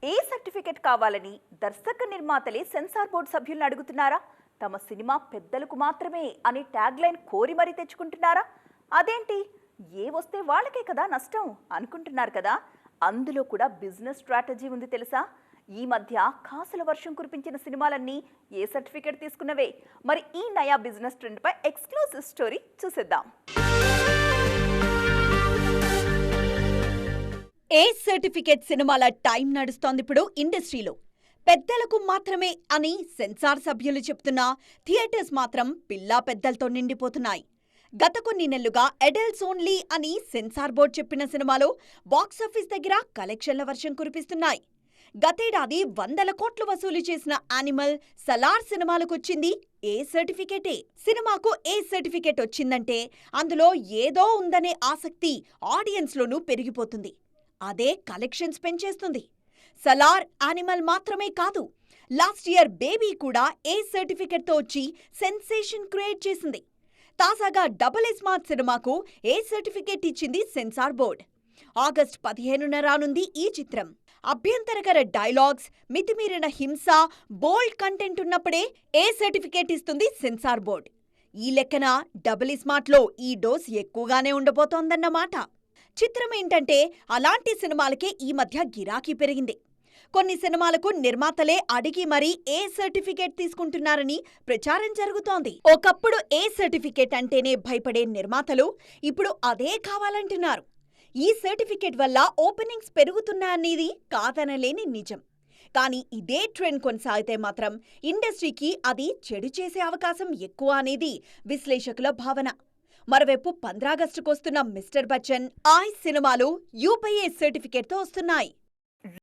A certificate కావాలని దర్శక నిర్మాతలే censor board సభ్యులను అడుగుతున్నారా? తమ సినిమా పెద్దలకు మాత్రమే అని ట్యాగ్ లైన్ కోరి మరీ తెచ్చుకుంటున్నారా? అదేంటి, ఏ వస్తే వాళ్ళకే కదా నష్టం అనుకుంటున్నారు కదా. అందులో కూడా బిజినెస్ స్ట్రాటజీ ఉంది తెలుసా. ఈ మధ్య కాసుల వర్షం కురిపించిన సినిమాలన్నీ ఏ సర్టిఫికెట్ తీసుకున్నవే. మరి ఈ నయా బిజినెస్ ట్రెండ్ పై ఎక్స్క్లూసివ్ స్టోరీ చూసేద్దాం. ఏ సర్టిఫికేట్ సినిమాల టైం నడుస్తోంది ఇప్పుడు ఇండస్ట్రీలో. పెద్దలకు మాత్రమే అని సెన్సార్ సభ్యులు చెప్తున్నా థియేటర్స్ మాత్రం పిల్లా పెద్దలతో నిండిపోతున్నాయి. గత కొన్ని నెలలుగా అడల్ట్స్ ఓన్లీ అని సెన్సార్ బోర్డు చెప్పిన సినిమాలు బాక్సాఫీస్ దగ్గర కలెక్షన్ల వర్షం కురిపిస్తున్నాయి. గతేడాది 100 కోట్లు వసూలు చేసిన యానిమల్, సలార్ సినిమాలకొచ్చింది ఏ సర్టిఫికేటే. సినిమాకు ఏ సర్టిఫికేట్ వచ్చిందంటే అందులో ఏదో ఉందనే ఆసక్తి ఆడియన్స్లోనూ పెరిగిపోతుంది. అదే కలెక్షన్స్ పెంచేస్తుంది. సలార్, యానిమల్ మాత్రమే కాదు, లాస్ట్ ఇయర్ బేబీ కూడా ఏ సర్టిఫికెట్తో వచ్చి సెన్సేషన్ క్రియేట్ చేసింది. తాజాగా డబుల్ స్మార్ట్ సినిమాకు ఏ సర్టిఫికేట్ ఇచ్చింది సెన్సార్ బోర్డ్. ఆగస్టు 15న రానుంది ఈ చిత్రం. అభ్యంతరకర డైలాగ్స్, మితిమీరిన హింస, బోల్డ్ కంటెంట్ ఉన్నప్పుడే ఏ సర్టిఫికేట్ ఇస్తుంది సెన్సార్ బోర్డ్. ఈ లెక్కన డబుల్ స్మార్ట్లో ఈ డోస్ ఎక్కువగానే ఉండబోతోందన్నమాట. చిత్రం ఏంటంటే అలాంటి సినిమాలకే ఈ మధ్య గిరాకీ పెరిగింది. కొన్ని సినిమాలకు నిర్మాతలే అడిగి మరీ ఏ సర్టిఫికేట్ తీసుకుంటున్నారని ప్రచారం జరుగుతోంది. ఒకప్పుడు ఏ సర్టిఫికేట్ అంటేనే భయపడే నిర్మాతలు ఇప్పుడు అదే కావాలంటున్నారు. ఈ సర్టిఫికేట్ వల్ల ఓపెనింగ్స్ పెరుగుతున్నాయనేది కాదనలేని నిజం. కానీ ఇదే ట్రెండ్ కొనసాగితే మాత్రం ఇండస్ట్రీకి అది చెడు చేసే అవకాశం ఎక్కువ అనేది విశ్లేషకుల భావన. మరోవైపు 15 ఆగస్టుకొస్తున్న మిస్టర్ బచ్చన్, ఆయ్ సినిమాలు యూపీఏ సర్టిఫికేట్తో వస్తున్నాయి.